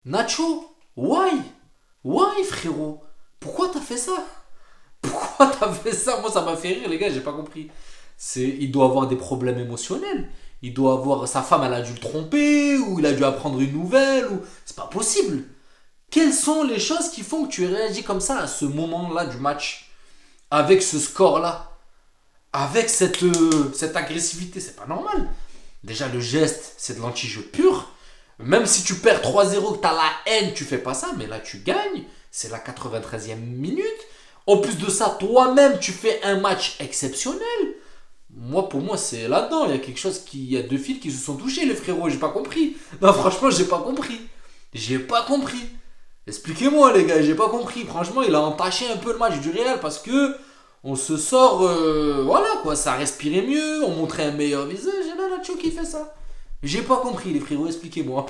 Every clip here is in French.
Nacho, why? Why, frérot? Pourquoi t'as fait ça? Pourquoi t'as fait ça? Moi, ça m'a fait rire, les gars, j'ai pas compris. Il doit avoir des problèmes émotionnels. Il doit avoir. Sa femme, elle a dû le tromper, ou il a dû apprendre une nouvelle, ou. C'est pas possible. Quelles sont les choses qui font que tu réagis comme ça à ce moment-là du match? Avec ce score-là? Avec cette agressivité? C'est pas normal. Déjà, le geste, c'est de l'anti-jeu pur. Même si tu perds 3-0, que tu as la haine, tu fais pas ça, mais là tu gagnes. C'est la 93e minute. En plus de ça, toi-même, tu fais un match exceptionnel. Pour moi, c'est là-dedans. Il y a quelque chose qui. Il y a deux fils qui se sont touchés, les frérots. J'ai pas compris. Non, franchement, j'ai pas compris. J'ai pas compris. Expliquez-moi, les gars, j'ai pas compris. Franchement, il a entaché un peu le match du Real parce que on se sort. Voilà quoi, ça respirait mieux, on montrait un meilleur visage. Et là, Nacho qui fait ça. J'ai pas compris, les frérots, expliquez-moi.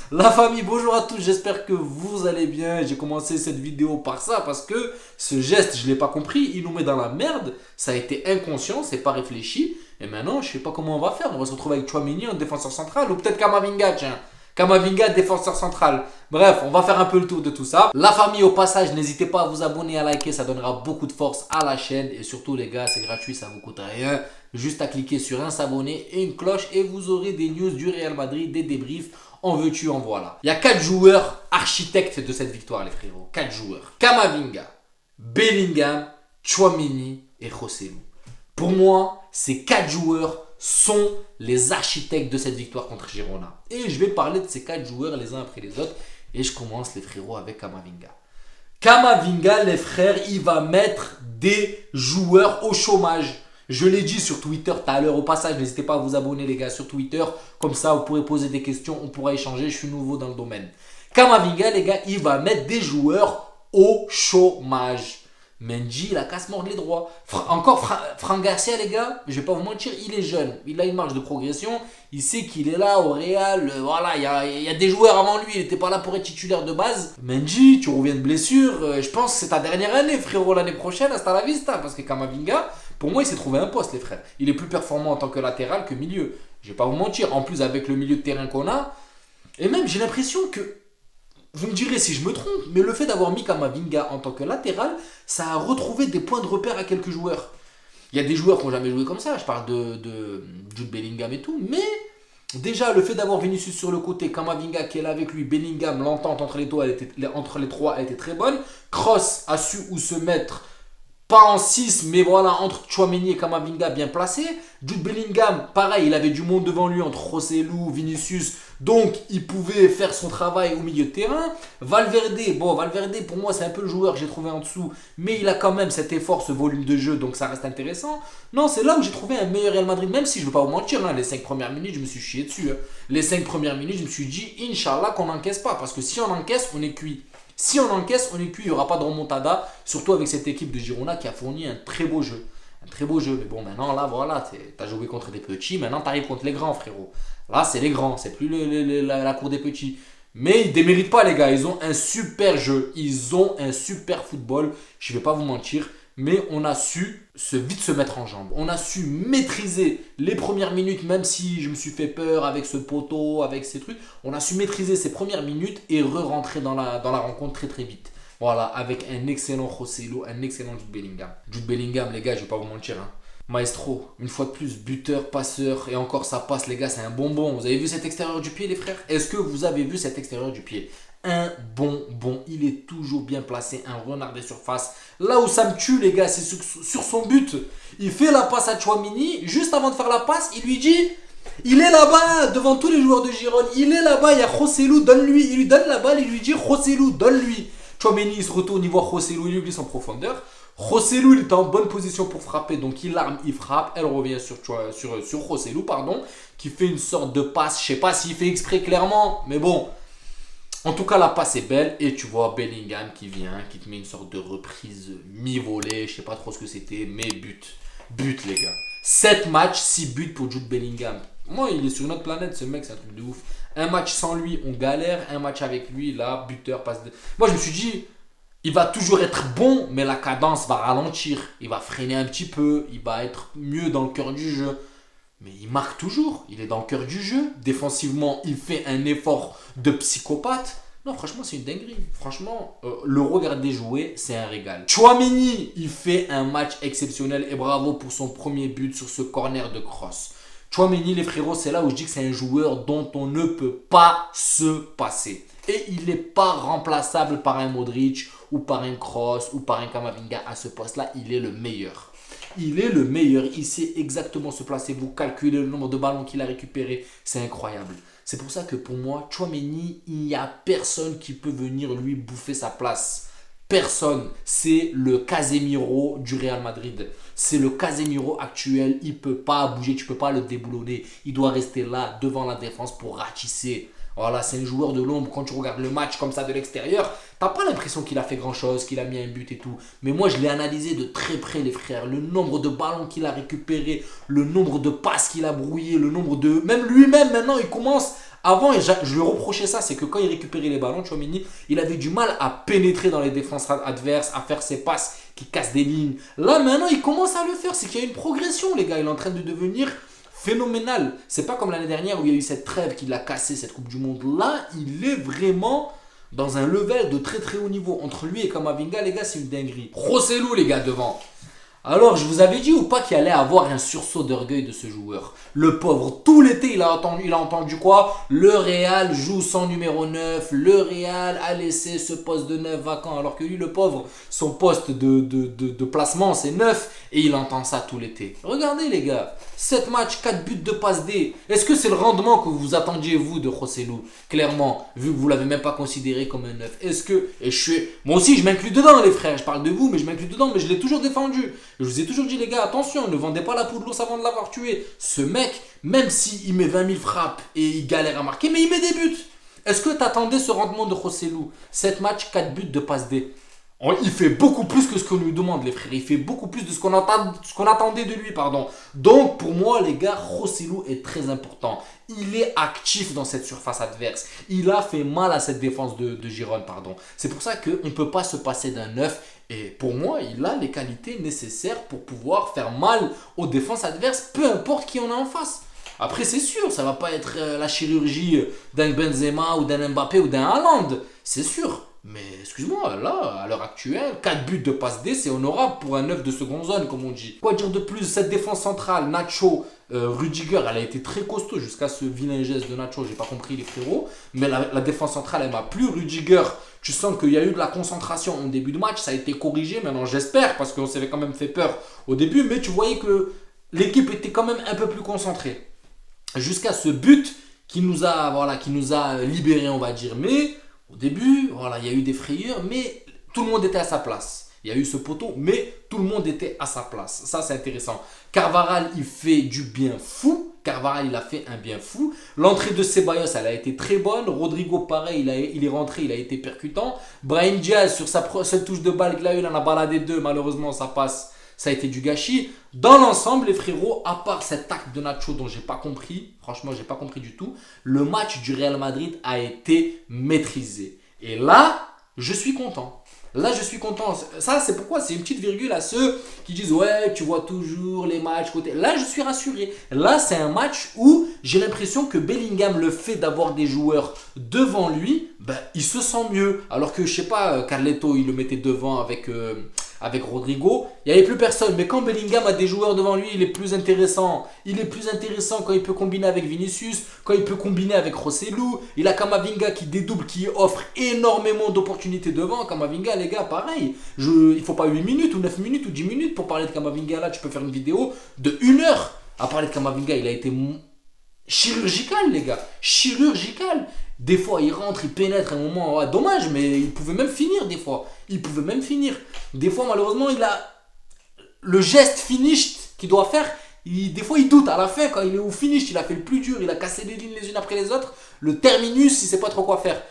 La famille, bonjour à tous, j'espère que vous allez bien. J'ai commencé cette vidéo par ça parce que ce geste, je l'ai pas compris, il nous met dans la merde. Ça a été inconscient, c'est pas réfléchi. Et maintenant, je sais pas comment on va faire. On va se retrouver avec Chouamini en défenseur central ou peut-être Kamavinga, tiens. Kamavinga, défenseur central. Bref, on va faire un peu le tour de tout ça. La famille, au passage, n'hésitez pas à vous abonner, à liker, ça donnera beaucoup de force à la chaîne. Et surtout, les gars, c'est gratuit, ça vous coûte rien. Juste à cliquer sur un s'abonner et une cloche et vous aurez des news du Real Madrid, des débriefs. En veux-tu, en voilà. Il y a 4 joueurs architectes de cette victoire, les frérots. 4 joueurs. Kamavinga, Bellingham, Chouamini et Joselu. Pour moi, ces 4 joueurs sont les architectes de cette victoire contre Girona. Et je vais parler de ces 4 joueurs les uns après les autres. Et je commence, les frérots, avec Kamavinga. Kamavinga, les frères, il va mettre des joueurs au chômage. Je l'ai dit sur Twitter tout à l'heure. Au passage, n'hésitez pas à vous abonner, les gars, sur Twitter. Comme ça, vous pourrez poser des questions. On pourra échanger. Je suis nouveau dans le domaine. Kamavinga, les gars, il va mettre des joueurs au chômage. Mendy, il a qu'à se mordre les droits. Franck Garcia, les gars, je vais pas vous mentir, il est jeune. Il a une marge de progression. Il sait qu'il est là au Real. Voilà, il y a des joueurs avant lui. Il n'était pas là pour être titulaire de base. Mendy, tu reviens de blessure. Je pense que c'est ta dernière année, frérot. L'année prochaine, hasta la vista. Parce que Kamavinga, pour moi, il s'est trouvé un poste, les frères. Il est plus performant en tant que latéral que milieu. Je vais pas vous mentir. En plus, avec le milieu de terrain qu'on a. Et même, j'ai l'impression que vous me direz si je me trompe, mais le fait d'avoir mis Kamavinga en tant que latéral, ça a retrouvé des points de repère à quelques joueurs. Il y a des joueurs qui n'ont jamais joué comme ça, je parle de Jude Bellingham et tout, mais déjà le fait d'avoir Vinicius sur le côté, Kamavinga qui est là avec lui, Bellingham, l'entente entre les trois a été très bonne. Kroos a su où se mettre, pas en 6, mais voilà, entre Chouameni et Kamavinga bien placé. Jude Bellingham, pareil, il avait du monde devant lui entre Joselu, Vinicius, donc il pouvait faire son travail au milieu de terrain. Valverde, pour moi, c'est un peu le joueur que j'ai trouvé en dessous, mais il a quand même cet effort, ce volume de jeu, donc ça reste intéressant. Non, c'est là où j'ai trouvé un meilleur Real Madrid, même si je ne veux pas vous mentir, hein, les 5 premières minutes, je me suis chié dessus. Hein. Les 5 premières minutes, je me suis dit, Inch'Allah, qu'on n'encaisse pas, parce que si on encaisse, on est cuit. Si on encaisse, on est cuit, il n'y aura pas de remontada, surtout avec cette équipe de Girona qui a fourni un très beau jeu. Un très beau jeu, mais bon, maintenant, là, voilà, t'as joué contre des petits, maintenant t'arrives contre les grands, frérot. Là, c'est les grands, c'est plus la cour des petits. Mais ils ne déméritent pas, les gars, ils ont un super jeu, ils ont un super football, je ne vais pas vous mentir. Mais on a su vite se mettre en jambe. On a su maîtriser les premières minutes, même si je me suis fait peur avec ce poteau, avec ces trucs. On a su maîtriser ces premières minutes et re-rentrer dans la rencontre très très vite. Voilà, avec un excellent Joselu, un excellent Jude Bellingham. Jude Bellingham, les gars, je vais pas vous mentir. Hein. Maestro, une fois de plus, buteur, passeur, et encore ça passe, les gars, c'est un bonbon. Vous avez vu cet extérieur du pied, les frères? Est-ce que vous avez vu cet extérieur du pied? Un bonbon, il est toujours bien placé, un renard des surfaces. Là où ça me tue, les gars, c'est sur son but. Il fait la passe à Chouamini, juste avant de faire la passe, il lui dit, il est là-bas, devant tous les joueurs de Girone, il est là-bas, il y a Joselu, donne-lui. Il lui donne la balle, il lui dit, Joselu, donne-lui. Chouamini, il se retourne, il voit Joselu, il lui glisse en profondeur. Joselu, il est en bonne position pour frapper, donc il arme, il frappe. Elle revient sur Joselu, pardon, qui fait une sorte de passe. Je sais pas s'il fait exprès clairement, mais bon. En tout cas, la passe est belle et tu vois Bellingham qui vient, qui te met une sorte de reprise mi-volée, je sais pas trop ce que c'était, mais but les gars. 7 matchs, 6 buts pour Jude Bellingham. Moi, il est sur une autre planète, ce mec, c'est un truc de ouf. Un match sans lui, on galère. Un match avec lui, là, buteur, passe de... Moi, je me suis dit, il va toujours être bon, mais la cadence va ralentir. Il va freiner un petit peu, il va être mieux dans le cœur du jeu. Mais il marque toujours, il est dans le cœur du jeu. Défensivement, il fait un effort de psychopathe. Non, franchement, c'est une dinguerie. Franchement, le regarder jouer, c'est un régal. Tchouaméni, il fait un match exceptionnel et bravo pour son premier but sur ce corner de cross. Tchouaméni, les frérots, c'est là où je dis que c'est un joueur dont on ne peut pas se passer. Et il n'est pas remplaçable par un Modric ou par un Kroos ou par un Camavinga à ce poste-là. Il est le meilleur. Il est le meilleur. Il sait exactement se placer. Vous calculez le nombre de ballons qu'il a récupéré. C'est incroyable. C'est pour ça que pour moi, Tchouaméni, il n'y a personne qui peut venir lui bouffer sa place. Personne. C'est le Casemiro du Real Madrid. C'est le Casemiro actuel. Il ne peut pas bouger. Tu ne peux pas le déboulonner. Il doit rester là devant la défense pour ratisser. Voilà, c'est un joueur de l'ombre. Quand tu regardes le match comme ça de l'extérieur, t'as pas l'impression qu'il a fait grand chose, qu'il a mis un but et tout. Mais moi, je l'ai analysé de très près, les frères. Le nombre de ballons qu'il a récupéré, le nombre de passes qu'il a brouillé, le nombre de. Même lui-même, maintenant, il commence. Avant, et je lui reprochais ça, c'est que quand il récupérait les ballons, Tchouaméni, il avait du mal à pénétrer dans les défenses adverses, à faire ses passes qui cassent des lignes. Là, maintenant, il commence à le faire. C'est qu'il y a une progression, les gars. Il est en train de devenir phénoménal. C'est pas comme l'année dernière où il y a eu cette trêve qui l'a cassé, cette Coupe du Monde. Là, il est vraiment dans un level de très très haut niveau. Entre lui et Camavinga, les gars, c'est une dinguerie. Rossellou, les gars, devant. Alors, je vous avais dit ou pas qu'il allait avoir un sursaut d'orgueil de ce joueur. Le pauvre, tout l'été, il a entendu quoi? Le Real joue sans numéro 9. Le Real a laissé ce poste de 9 vacant. Alors que lui, le pauvre, son poste de placement, c'est 9. Et il entend ça tout l'été. Regardez, les gars. 7 matchs, 4 buts de passe D. Est-ce que c'est le rendement que vous attendiez, vous, de Rossellou? Clairement, vu que vous ne l'avez même pas considéré comme un 9. Est-ce que... Moi aussi, je m'inclus dedans, les frères. Je parle de vous, mais je m'inclus dedans. Mais je l'ai toujours défendu. Je vous ai toujours dit, les gars, attention, ne vendez pas la poudre l'ours avant de l'avoir tué. Ce mec, même s'il met 20 000 frappes et il galère à marquer, mais il met des buts. Est-ce que tu attendais ce rendement de Rossellou? 7 matchs, 4 buts de passe D. Il fait beaucoup plus que ce qu'on lui demande, les frères. Il fait beaucoup plus de ce qu'on attendait de lui, pardon. Donc, pour moi, les gars, Rossellou est très important. Il est actif dans cette surface adverse. Il a fait mal à cette défense de Girone, pardon. C'est pour ça qu'on ne peut pas se passer d'un 9. Et pour moi, il a les qualités nécessaires pour pouvoir faire mal aux défenses adverses, peu importe qui on a en face. Après, c'est sûr, ça ne va pas être la chirurgie d'un Benzema ou d'un Mbappé ou d'un Haaland. C'est sûr. Mais excuse-moi, là, à l'heure actuelle, 4 buts de passe D, c'est honorable pour un 9 de seconde zone, comme on dit. Quoi dire de plus? Cette défense centrale, Nacho, Rudiger, elle a été très costaud jusqu'à ce vilain geste de Nacho, j'ai pas compris les frérots. Mais la défense centrale, elle m'a plu. Rudiger, tu sens qu'il y a eu de la concentration au début de match, ça a été corrigé. Maintenant, j'espère, parce qu'on s'avait quand même fait peur au début, mais tu voyais que l'équipe était quand même un peu plus concentrée. Jusqu'à ce but qui nous a libérés, on va dire. Mais au début, voilà, il y a eu des frayeurs, mais tout le monde était à sa place. Il y a eu ce poteau, mais tout le monde était à sa place. Ça, c'est intéressant. Carvajal, il fait du bien fou. Carvajal, il a fait un bien fou. L'entrée de Ceballos, elle a été très bonne. Rodrigo, pareil, il est rentré, il a été percutant. Brahim Diaz, sur sa seule touche de balle qu'il a eu, il en a baladé 2. Malheureusement, ça passe. Ça a été du gâchis. Dans l'ensemble, les frérots, à part cet acte de Nacho dont j'ai pas compris, franchement, j'ai pas compris du tout, le match du Real Madrid a été maîtrisé. Et là, je suis content. Là, je suis content. Ça, c'est pourquoi c'est une petite virgule à ceux qui disent « Ouais, tu vois toujours les matchs côté... » Là, je suis rassuré. Là, c'est un match où j'ai l'impression que Bellingham, le fait d'avoir des joueurs devant lui, il se sent mieux. Alors que, je sais pas, Carleto, il le mettait devant avec Rodrigo. Il n'y avait plus personne. Mais quand Bellingham a des joueurs devant lui, il est plus intéressant. Il est plus intéressant quand il peut combiner avec Vinicius, quand il peut combiner avec Rossellou. Il a Camavinga qui dédouble, qui offre énormément d'opportunités devant. Camavinga, les gars, pareil. Il ne faut pas 8 minutes ou 9 minutes ou 10 minutes pour parler de Camavinga. Là, tu peux faire une vidéo de 1 heure à parler de Camavinga. Il a été chirurgical, les gars. Chirurgical. Des fois, il rentre, il pénètre à un moment. Ouais, dommage, mais il pouvait même finir des fois. Des fois, malheureusement, il a le geste finish qu'il doit faire. Des fois, il doute à la fin quand il est au finish. Il a fait le plus dur. Il a cassé les lignes les unes après les autres. Le terminus, il ne sait pas trop quoi faire.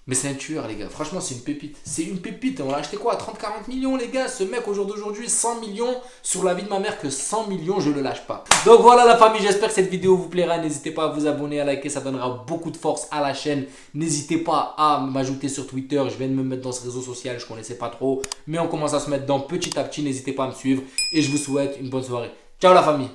Mais c'est un tueur, les gars. Franchement, c'est une pépite. C'est une pépite. On l'a acheté quoi? 30-40 millions, les gars. Ce mec, au jour d'aujourd'hui, 100 millions. Sur la vie de ma mère, que 100 millions, je ne le lâche pas. Donc voilà, la famille. J'espère que cette vidéo vous plaira. N'hésitez pas à vous abonner, à liker. Ça donnera beaucoup de force à la chaîne. N'hésitez pas à m'ajouter sur Twitter. Je viens de me mettre dans ce réseau social. Je ne connaissais pas trop. Mais on commence à se mettre dedans petit à petit. N'hésitez pas à me suivre. Et je vous souhaite une bonne soirée. Ciao, la famille.